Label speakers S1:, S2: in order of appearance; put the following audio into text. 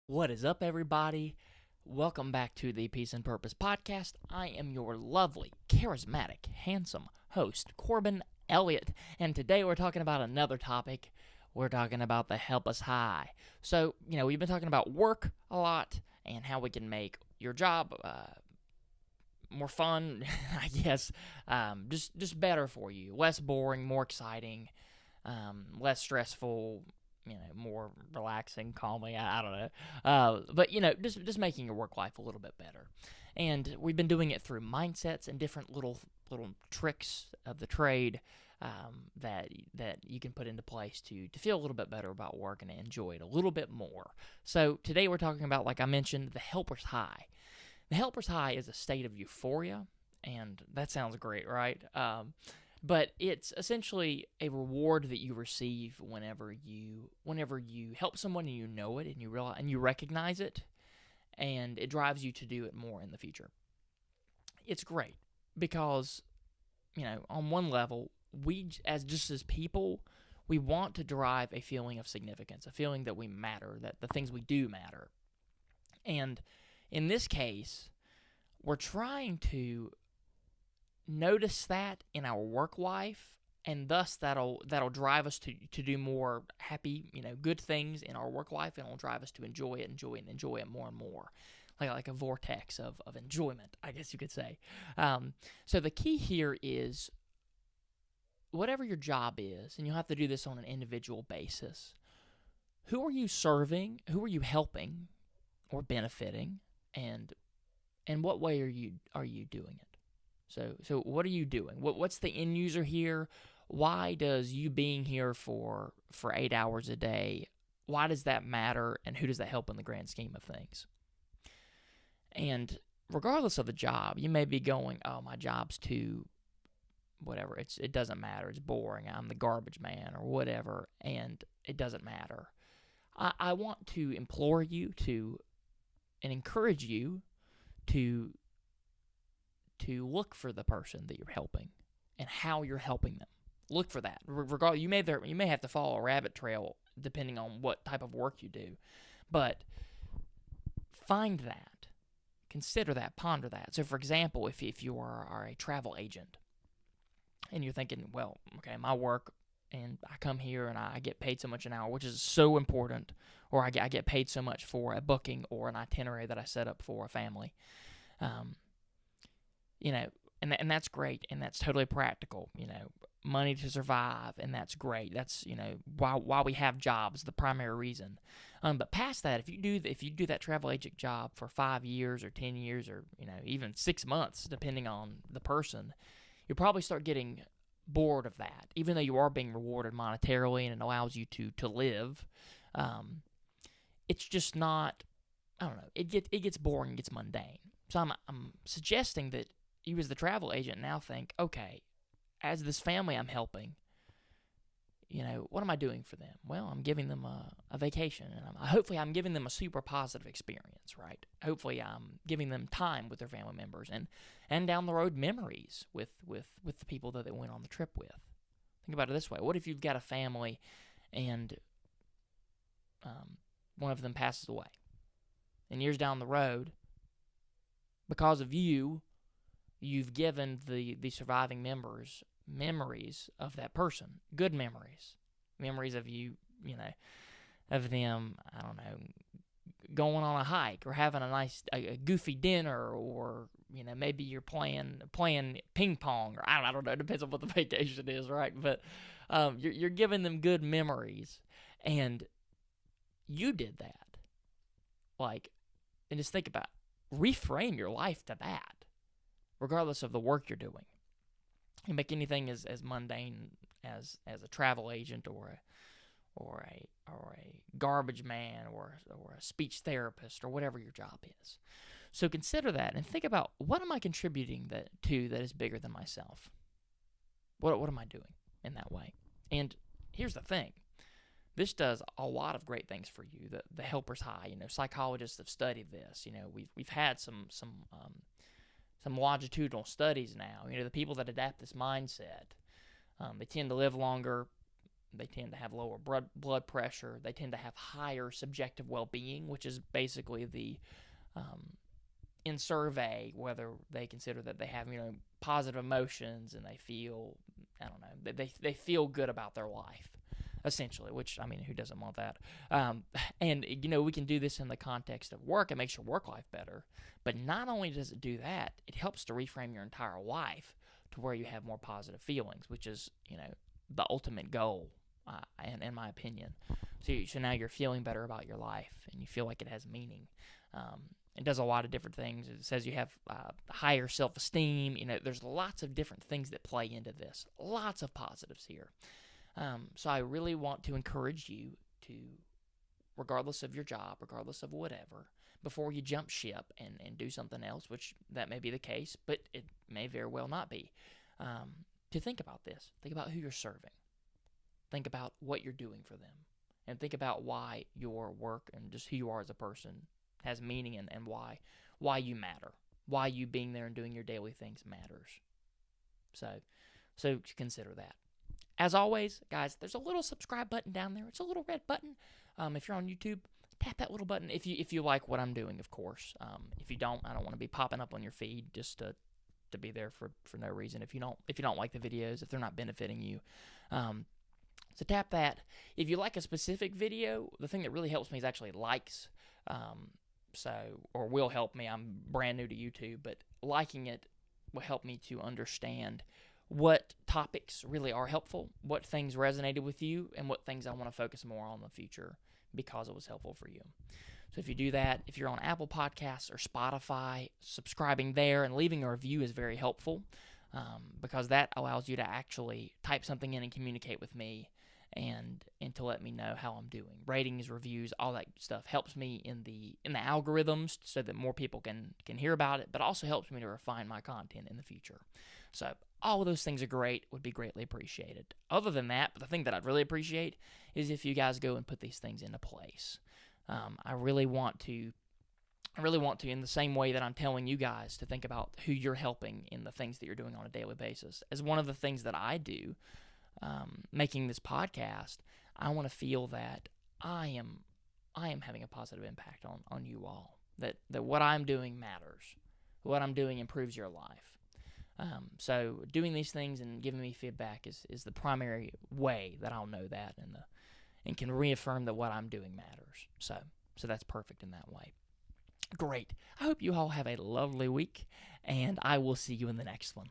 S1: What is up, everybody? Welcome back to the Peace and Purpose podcast. I am your lovely, charismatic, handsome host, Corbin Elliott, and today we're talking about another topic. We're talking about the help us high. So, we've been talking about work a lot and how we can make your job more fun, I guess, just better for you, less boring, more exciting, less stressful, more relaxing, calming. I don't know. But just making your work life a little bit better. And we've been doing it through mindsets and different little tricks of the trade that you can put into place to feel a little bit better about work and enjoy it a little bit more. So today we're talking about, like I mentioned, the helper's high. The helper's high is a state of euphoria, and that sounds great, right? But it's essentially a reward that you receive whenever you help someone and you know it and you realize and you recognize it, and it drives you to do it more in the future. It's great because on one level, we as people, we want to derive a feeling of significance, a feeling that we matter, that the things we do matter. And in this case, we're trying to notice that in our work life, and thus that'll drive us to do more happy, good things in our work life, and it'll drive us to enjoy it more and more, like a vortex of enjoyment, I guess you could say. So the key here is whatever your job is, and you'll have to do this on an individual basis. Who are you serving? Who are you helping or benefiting? And in what way are you doing it? So what are you doing? What's the end user here? Why does you being here for 8 hours a day, why does that matter, and who does that help in the grand scheme of things? And regardless of the job, you may be going, oh, my job's too whatever. It doesn't matter. It's boring. I'm the garbage man or whatever, and it doesn't matter. I want to implore you and encourage you to look for the person that you're helping and how you're helping them. Look for that. Regardless, you may have to follow a rabbit trail depending on what type of work you do, but find that, consider that, ponder that. So, for example, if you are a travel agent and you're thinking, well, okay, my work, and I come here and I get paid so much an hour, which is so important, or I get paid so much for a booking or an itinerary that I set up for a family. And that's great, and that's totally practical, money to survive, and that's great. That's, why we have jobs, the primary reason. But past that, if you do that travel agent job for 5 years or 10 years or, even 6 months, depending on the person, you'll probably start getting bored of that, even though you are being rewarded monetarily and it allows you to live. It's just not, I don't know, it gets boring, it gets mundane. So I'm suggesting that you as the travel agent now think, okay, as this family I'm helping, what am I doing for them? Well, I'm giving them a vacation, and hopefully I'm giving them a super positive experience, right? Hopefully I'm giving them time with their family members and down the road memories with the people that they went on the trip with. Think about it this way. What if you've got a family and one of them passes away, and years down the road, because of you've given the surviving members memories of that person, good memories of you, of them, I don't know, going on a hike or having a goofy dinner, or maybe you're playing ping pong, or I don't know, it depends on what the vacation is, right? But you're giving them good memories, and you did that, and just think about, reframe your life to that, regardless of the work you're doing. You make anything as mundane as a travel agent or a garbage man or a speech therapist or whatever your job is. So consider that and think about, what am I contributing that is bigger than myself? What am I doing in that way? And here's the thing. This does a lot of great things for you. The helper's high. Psychologists have studied this. We've had some longitudinal studies now. The people that adapt this mindset, they tend to live longer. They tend to have lower blood pressure. They tend to have higher subjective well-being, which is basically the in survey whether they consider that they have positive emotions and they feel they feel good about their life, essentially. Which, I mean, who doesn't want that? And we can do this in the context of work. It makes your work life better, but not only does it do that, it helps to reframe your entire life to where you have more positive feelings, which is the ultimate goal, in my opinion. So now you're feeling better about your life, and you feel like it has meaning. It does a lot of different things. It says you have higher self-esteem. There's lots of different things that play into this. Lots of positives here. So I really want to encourage you to, regardless of your job, regardless of whatever, before you jump ship and do something else, which that may be the case, but it may very well not be, to think about this. Think about who you're serving. Think about what you're doing for them. And think about why your work and just who you are as a person has meaning, and why you matter. Why you being there and doing your daily things matters. So consider that. As always, guys, there's a little subscribe button down there. It's a little red button. If you're on YouTube, tap that little button if you like what I'm doing, of course. If you don't, I don't want to be popping up on your feed just to be there for no reason. If you don't like the videos, if they're not benefiting you, so tap that. If you like a specific video, the thing that really helps me is actually likes. Or will help me. I'm brand new to YouTube, but liking it will help me to understand what topics really are helpful, what things resonated with you, and what things I want to focus more on in the future because it was helpful for you. So if you do that, if you're on Apple Podcasts or Spotify, subscribing there and leaving a review is very helpful, because that allows you to actually type something in and communicate with me and to let me know how I'm doing. Ratings, reviews, all that stuff helps me in the algorithms so that more people can hear about it, but also helps me to refine my content in the future. So all of those things are great, would be greatly appreciated. Other than that, but the thing that I'd really appreciate is if you guys go and put these things into place. I really want to, in the same way that I'm telling you guys to think about who you're helping in the things that you're doing on a daily basis. As one of the things that I do, making this podcast, I want to feel that I am having a positive impact on you all. That what I'm doing matters. What I'm doing improves your life. So doing these things and giving me feedback is the primary way that I'll know that and can reaffirm that what I'm doing matters. So that's perfect in that way. Great. I hope you all have a lovely week, and I will see you in the next one.